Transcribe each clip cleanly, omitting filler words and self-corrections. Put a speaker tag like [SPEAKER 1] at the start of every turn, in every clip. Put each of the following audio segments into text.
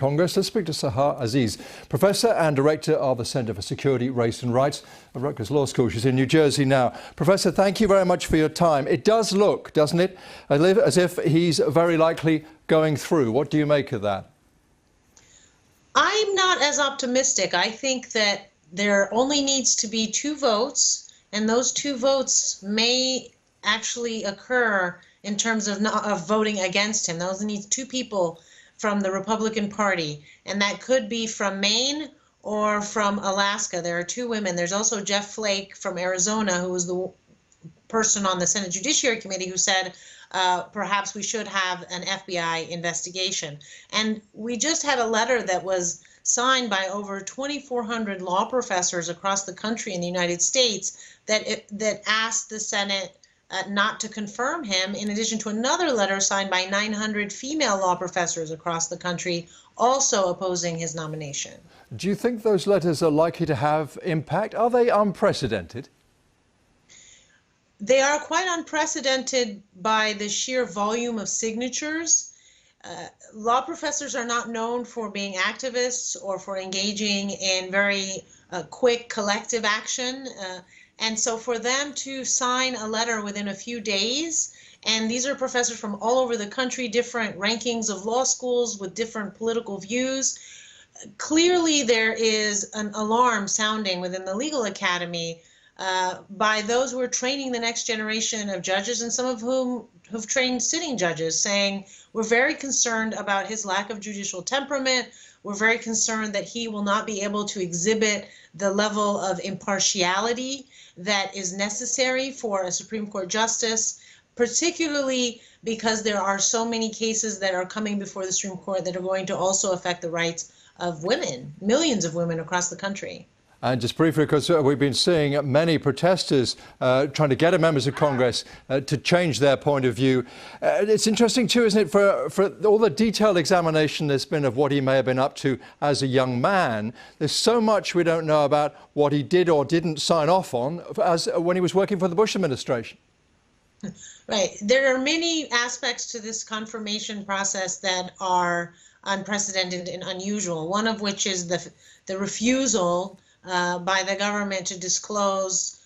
[SPEAKER 1] Congress. Let's speak to Sahar Aziz, Professor and Director of the Center for Security, Race and Rights at Rutgers Law School. She's in New Jersey now. Professor, thank you very much for your time. It does look, doesn't it, as if he's very likely going through. What do you make of that?
[SPEAKER 2] I'm not as optimistic. I think that there only needs to be 2 votes, and those 2 votes may actually occur in terms of voting against him. Those needs 2 people from the Republican Party, and that could be from Maine or from Alaska. There are 2 women. There's also Jeff Flake from Arizona, who was the person on the Senate Judiciary Committee who said perhaps we should have an FBI investigation. And we just had a letter that was signed by over 2,400 law professors across the country in the United States that asked the Senate not to confirm him, in addition to another letter signed by 900 female law professors across the country also opposing his nomination.
[SPEAKER 1] Do you think those letters are likely to have impact? Are they unprecedented?
[SPEAKER 2] They are quite unprecedented by the sheer volume of signatures. Law professors are not known for being activists or for engaging in very quick collective action. And so for them to sign a letter within a few days, and these are professors from all over the country, different rankings of law schools with different political views, clearly there is an alarm sounding within the legal academy by those who are training the next generation of judges, and some of whom who've trained sitting judges, saying we're very concerned about his lack of judicial temperament. We're very concerned that he will not be able to exhibit the level of impartiality that is necessary for a Supreme Court justice, particularly because there are so many cases that are coming before the Supreme Court that are going to also affect the rights of women, millions of women across the country.
[SPEAKER 1] And just briefly, because we've been seeing many protesters trying to get members of Congress to change their point of view. It's interesting too, isn't it, for all the detailed examination there's been of what he may have been up to as a young man. There's so much we don't know about what he did or didn't sign off on as when he was working for the Bush administration.
[SPEAKER 2] Right. There are many aspects to this confirmation process that are unprecedented and unusual, one of which is the refusal by the government to disclose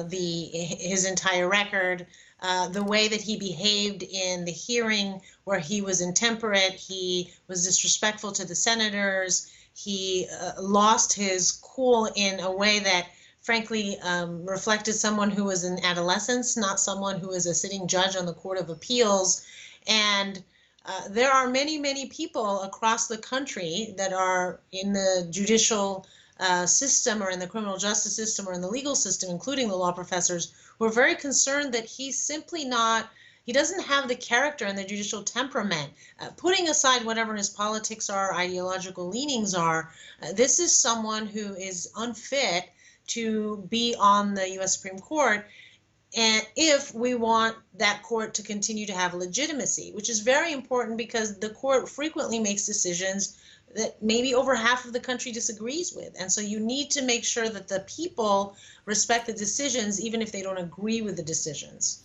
[SPEAKER 2] his entire record, the way that he behaved in the hearing where he was intemperate, he was disrespectful to the senators, he lost his cool in a way that frankly reflected someone who was in adolescence, not someone who is a sitting judge on the Court of Appeals. And there are many, many people across the country that are in the judicial system or in the criminal justice system or in the legal system, including the law professors, who are very concerned that he's simply not, he doesn't have the character and the judicial temperament. Putting aside whatever his politics are, ideological leanings are, this is someone who is unfit to be on the U.S. Supreme Court, and if we want that court to continue to have legitimacy, which is very important because the court frequently makes decisions that maybe over half of the country disagrees with. And so you need to make sure that the people respect the decisions, even if they don't agree with the decisions.